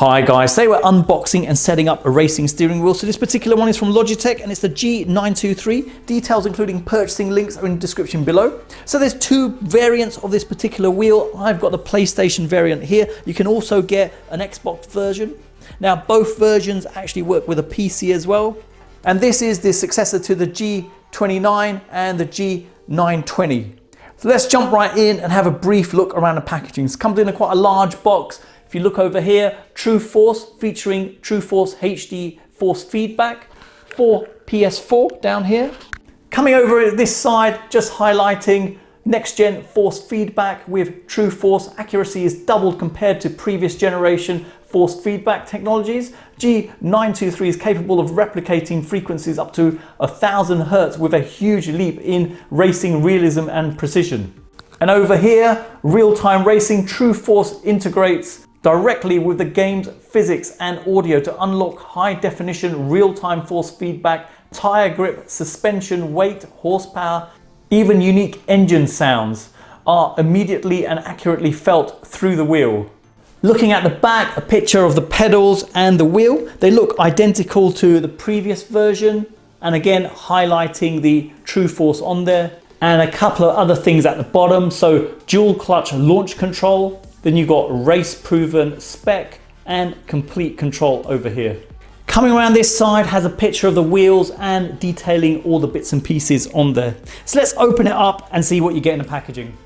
Hi guys, today we're unboxing and setting up a racing steering wheel. So this particular one is from Logitech and it's the G923. Details including purchasing links are in the description below. So there's two variants of this particular wheel. I've got the PlayStation variant here. You can also get an Xbox version. Now both versions actually work with a PC as well. And this is the successor to the G29 and the G920. So let's jump right in and have a brief look around the packaging. It comes in quite a large box. If you look over here, True Force featuring True Force HD force feedback for PS4 down here. Coming over at this side, just highlighting next gen force feedback with True Force. Accuracy is doubled compared to previous generation force feedback technologies. G923 is capable of replicating frequencies up to 1000 Hertz with a huge leap in racing realism and precision. And over here, real-time racing, True Force integrates directly with the game's physics and audio to unlock high-definition real-time force feedback, tire grip, suspension, weight, horsepower, even unique engine sounds are immediately and accurately felt through the wheel. Looking at the back, a picture of the pedals and the wheel. They look identical to the previous version, and again highlighting the True Force on there. And a couple of other things at the bottom, so dual clutch launch control. Then you've got race proven spec and complete control over here. Coming around this side has a picture of the wheels and detailing all the bits and pieces on there. So let's open it up and see what you get in the packaging.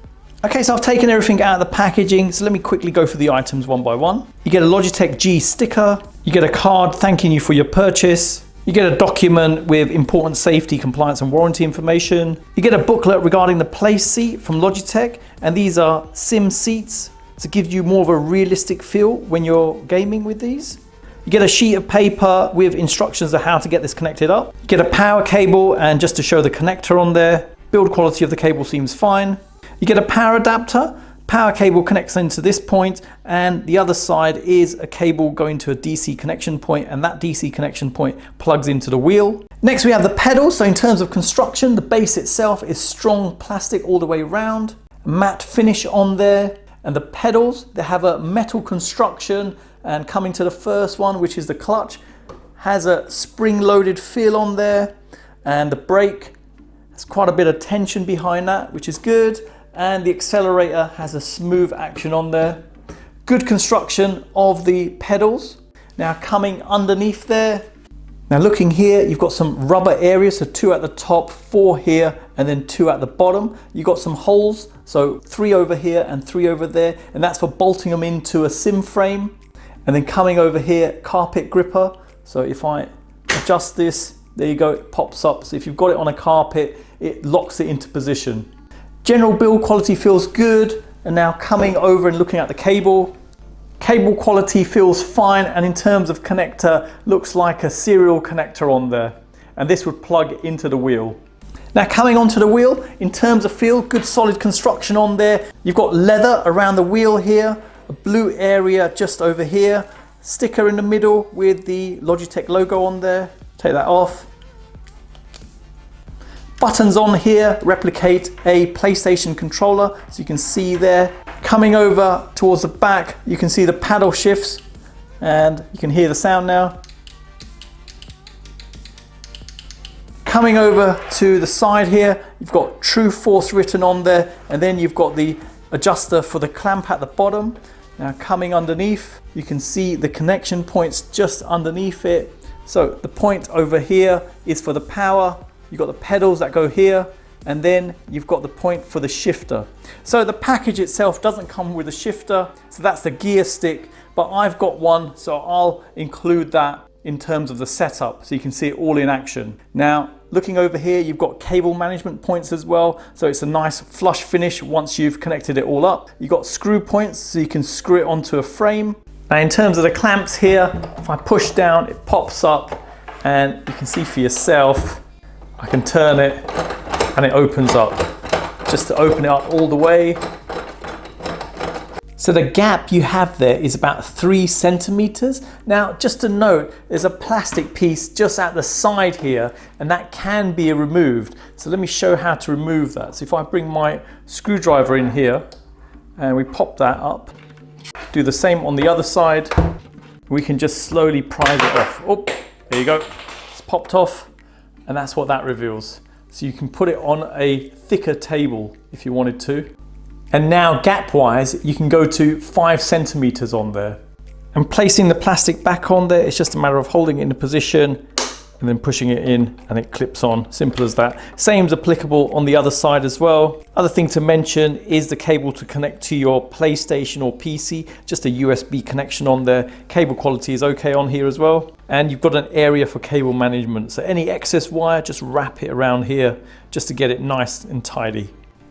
Okay, so I've taken everything out of the packaging. So let me quickly go through the items one by one. You get a Logitech G sticker. You get a card thanking you for your purchase. You get a document with important safety, compliance and warranty information. You get a booklet regarding the Place seat from Logitech. And these are sim seats. To give you more of a realistic feel when you're gaming with these. You get a sheet of paper with instructions on how to get this connected up. You get a power cable and just to show the connector on there. Build quality of the cable seems fine. You get a power adapter. Power cable connects into this point and the other side is a cable going to a DC connection point, and that DC connection point plugs into the wheel. Next we have the pedals. So in terms of construction, the base itself is strong plastic all the way around. Matte finish on there. And the pedals, they have a metal construction, and coming to the first one, which is the clutch, has a spring-loaded feel on there, and the brake has quite a bit of tension behind that, which is good, and the accelerator has a smooth action on there. Good construction of the pedals. Now coming underneath there, now looking here, you've got some rubber areas, so 2 at the top, 4 here, and then 2 at the bottom. You've got some holes, so 3 over here and 3 over there, and that's for bolting them into a sim frame. And then coming over here, carpet gripper. So if I adjust this, there you go, it pops up. So if you've got it on a carpet, it locks it into position. General build quality feels good. And now coming over and looking at the cable, cable quality feels fine, and in terms of connector, looks like a serial connector on there. And this would plug into the wheel. Now coming onto the wheel, in terms of feel, good solid construction on there. You've got leather around the wheel here, a blue area just over here, sticker in the middle with the Logitech logo on there. Take that off. Buttons on here replicate a PlayStation controller, so you can see there. Coming over towards the back, you can see the paddle shifts and you can hear the sound now. Coming over to the side here, you've got True Force written on there, and then you've got the adjuster for the clamp at the bottom. Now coming underneath, you can see the connection points just underneath it. So the point over here is for the power. You've got the pedals that go here, and then you've got the point for the shifter. So the package itself doesn't come with a shifter, so that's the gear stick, but I've got one, so I'll include that in terms of the setup so you can see it all in action. Now looking over here, you've got cable management points as well, so it's a nice flush finish once you've connected it all up. You've got screw points so you can screw it onto a frame. Now in terms of the clamps here, if I push down, it pops up and you can see for yourself. I can turn it and it opens up. Just to open it up all the way. So the gap you have there is about 3 centimeters. Now, just to note, there's a plastic piece just at the side here, and that can be removed. So let me show how to remove that. So if I bring my screwdriver in here and we pop that up, do the same on the other side. We can just slowly prise it off. Oh, there you go. It's popped off, and that's what that reveals. So you can put it on a thicker table if you wanted to. And now gap-wise, you can go to 5 centimeters on there. And placing the plastic back on there, it's just a matter of holding it in a position and then pushing it in and it clips on. Simple as that. Same is applicable on the other side as well. Other thing to mention is the cable to connect to your PlayStation or PC. Just a USB connection on there. Cable quality is okay on here as well. And you've got an area for cable management. So any excess wire, just wrap it around here just to get it nice and tidy.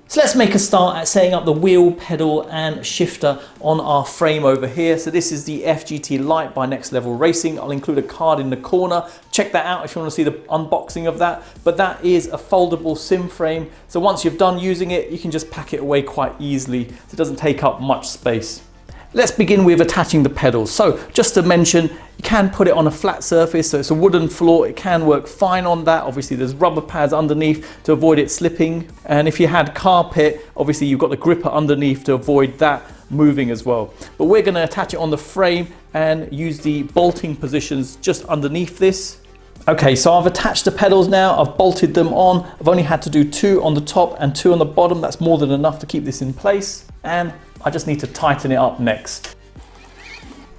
So let's make a start at setting up the wheel, pedal and shifter on our frame over here. So this is the FGT Lite by Next Level Racing. I'll include a card in the corner. Check that out if you want to see the unboxing of that. But that is a foldable sim frame. So once you've done using it, you can just pack it away quite easily. So it doesn't take up much space. Let's begin with attaching the pedals. So just to mention, you can put it on a flat surface, so it's a wooden floor. It can work fine on that. Obviously there's rubber pads underneath to avoid it slipping. And if you had carpet, obviously you've got the gripper underneath to avoid that moving as well. But we're going to attach it on the frame and use the bolting positions just underneath this. Okay, so I've attached the pedals now. I've bolted them on. I've only had to do 2 on the top and 2 on the bottom. That's more than enough to keep this in place. And I just need to tighten it up next.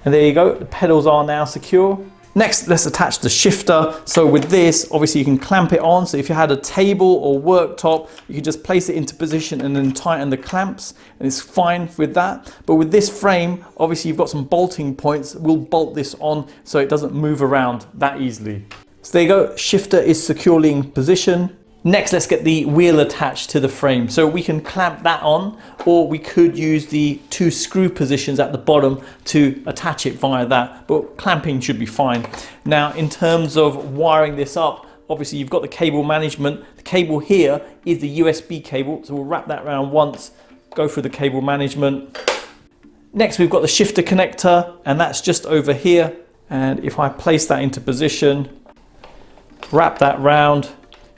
And there you go, the pedals are now secure. Next, let's attach the shifter. So with this, obviously you can clamp it on. So if you had a table or worktop, you can just place it into position and then tighten the clamps, and it's fine with that. But with this frame, obviously you've got some bolting points. We'll bolt this on so it doesn't move around that easily. So there you go, shifter is securely in position. Next, let's get the wheel attached to the frame. So we can clamp that on, or we could use the 2 screw positions at the bottom to attach it via that, but clamping should be fine. Now, in terms of wiring this up, obviously you've got the cable management. The cable here is the USB cable, so we'll wrap that around once, go through the cable management. Next, we've got the shifter connector, and that's just over here. And if I place that into position, wrap that round.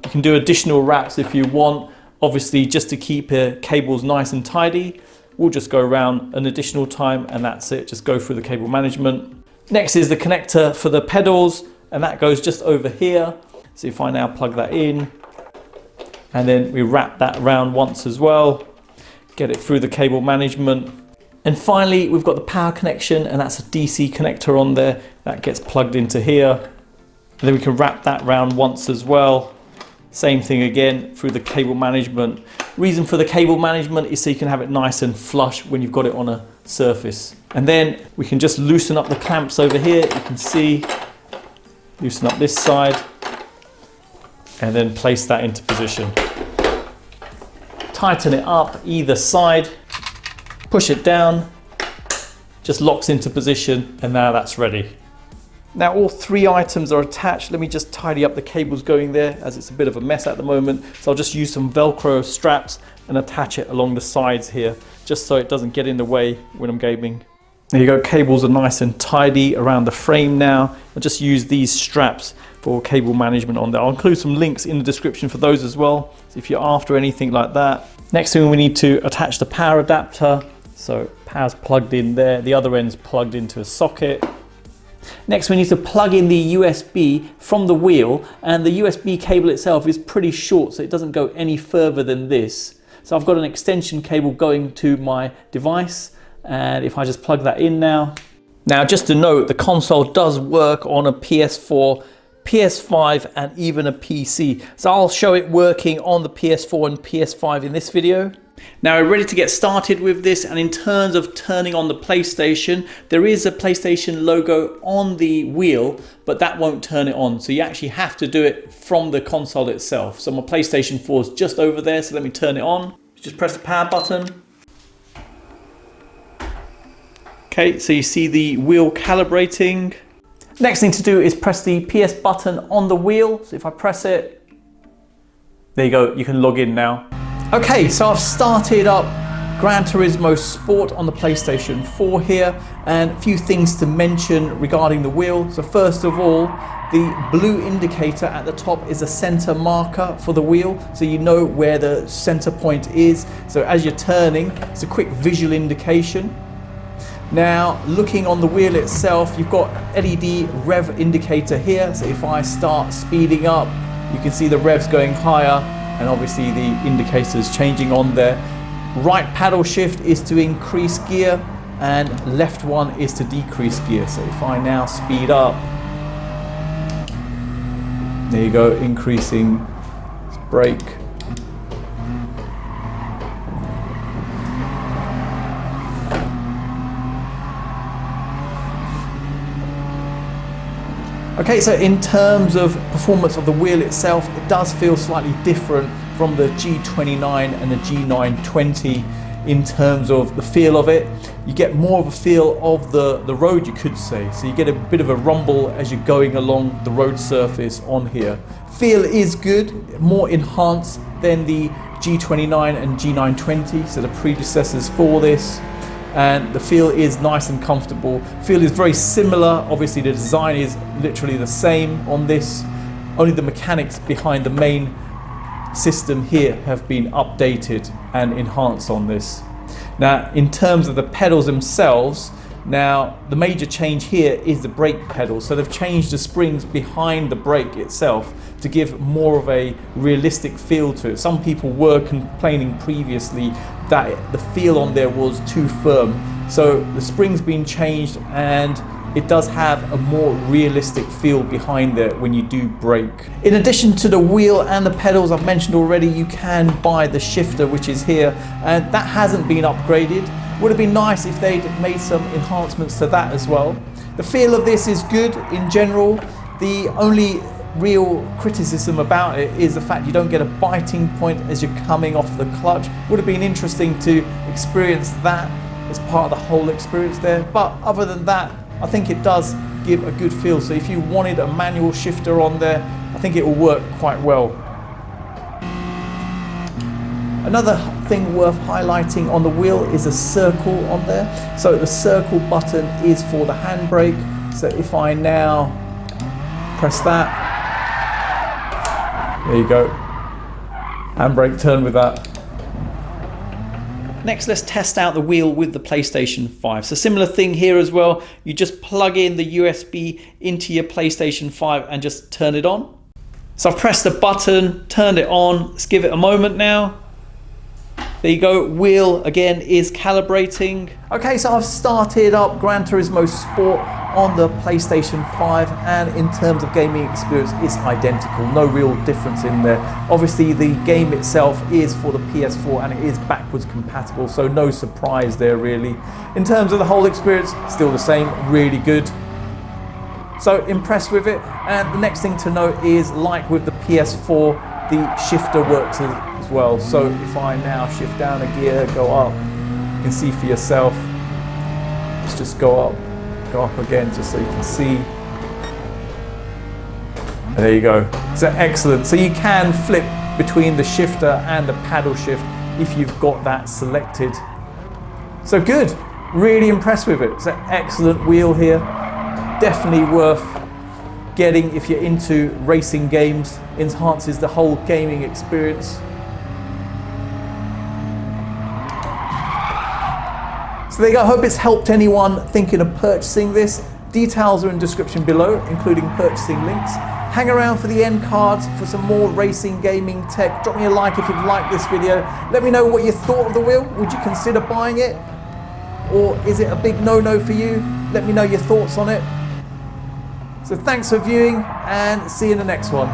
You can do additional wraps if you want, obviously just to keep cables nice and tidy. We'll just go around an additional time and that's it, just go through the cable management. Next is the connector for the pedals, and that goes just over here. So if I now plug that in, and then we wrap that around once as well, get it through the cable management. And finally, we've got the power connection, and that's a DC connector on there that gets plugged into here. And then we can wrap that round once as well. Same thing again through the cable management. Reason for the cable management is so you can have it nice and flush when you've got it on a surface. And then we can just loosen up the clamps over here. You can see, loosen up this side and then place that into position. Tighten it up either side, push it down, just locks into position, and now that's ready. Now all 3 items are attached. Let me just tidy up the cables going there, as it's a bit of a mess at the moment. So I'll just use some Velcro straps and attach it along the sides here, just so it doesn't get in the way when I'm gaming. There you go, cables are nice and tidy around the frame now. I'll just use these straps for cable management on there. I'll include some links in the description for those as well, so if you're after anything like that. Next thing, we need to attach the power adapter. So power's plugged in there, the other end's plugged into a socket. Next, we need to plug in the USB from the wheel, and the USB cable itself is pretty short, so it doesn't go any further than this. So I've got an extension cable going to my device, and if I just plug that in now. Now, just to note, the console does work on a PS4, PS5 and even a PC. So I'll show it working on the PS4 and PS5 in this video. Now we're ready to get started with this, and in terms of turning on the PlayStation, there is a PlayStation logo on the wheel, but that won't turn it on. So you actually have to do it from the console itself. So my PlayStation 4 is just over there, so let me turn it on. Just press the power button. Okay, so you see the wheel calibrating. Next thing to do is press the PS button on the wheel. So if I press it, there you go, you can log in now. Okay, so I've started up Gran Turismo Sport on the PlayStation 4 here, and a few things to mention regarding the wheel. So first of all, the blue indicator at the top is a center marker for the wheel, so you know where the center point is. So as you're turning, it's a quick visual indication. Now, looking on the wheel itself, you've got LED rev indicator here. So if I start speeding up, you can see the revs going higher, and obviously the indicators changing on there. Right paddle shift is to increase gear, and left one is to decrease gear. So if I now speed up, there you go, increasing brake. Okay, so in terms of performance of the wheel itself, it does feel slightly different from the G29 and the G920 in terms of the feel of it. You get more of a feel of the road, you could say. So you get a bit of a rumble as you're going along the road surface on here. Feel is good, more enhanced than the G29 and G920, so the predecessors for this. And the feel is nice and comfortable. Feel is very similar. Obviously the design is literally the same on this. Only the mechanics behind the main system here have been updated and enhanced on this. Now, in terms of the pedals themselves, now the major change here is the brake pedal. So they've changed the springs behind the brake itself to give more of a realistic feel to it. Some people were complaining previously that the feel on there was too firm. So the spring's been changed, and it does have a more realistic feel behind there when you do brake. In addition to the wheel and the pedals I've mentioned already, you can buy the shifter, which is here, and that hasn't been upgraded. Would have been nice if they'd made some enhancements to that as well. The feel of this is good in general. The only real criticism about it is the fact you don't get a biting point as you're coming off the clutch. Would have been interesting to experience that as part of the whole experience there, but other than that, I think it does give a good feel. So if you wanted a manual shifter on there, I think it will work quite well. Another thing worth highlighting on the wheel is a circle on there. So the circle button is for the handbrake. So if I now press that, there you go, handbrake turn with that. Next, let's test out the wheel with the PlayStation 5. So similar thing here as well. You just plug in the USB into your PlayStation 5 and just turn it on. So I've pressed the button, turned it on. Let's give it a moment now. There you go, wheel again is calibrating. Okay, so I've started up Gran Turismo Sport on the PlayStation 5, and in terms of gaming experience, it's identical. No real difference in there. Obviously, the game itself is for the PS4 and it is backwards compatible, so no surprise there really. In terms of the whole experience, still the same, really good. So impressed with it. And the next thing to note is, like with the PS4, the shifter works as well. So if I now shift down a gear, go up, you can see for yourself. Let's just go up again just so you can see. And there you go. So excellent. So you can flip between the shifter and the paddle shift if you've got that selected. So good. Really impressed with it. It's an excellent wheel here. Definitely worth getting if you're into racing games. Enhances the whole gaming experience. So there you go. I hope it's helped anyone thinking of purchasing this. Details are in the description below, including purchasing links. Hang around for the end cards for some more racing gaming tech. Drop me a like if you've liked this video. Let me know what you thought of the wheel. Would you consider buying it? Or is it a big no-no for you? Let me know your thoughts on it. So thanks for viewing, and see you in the next one.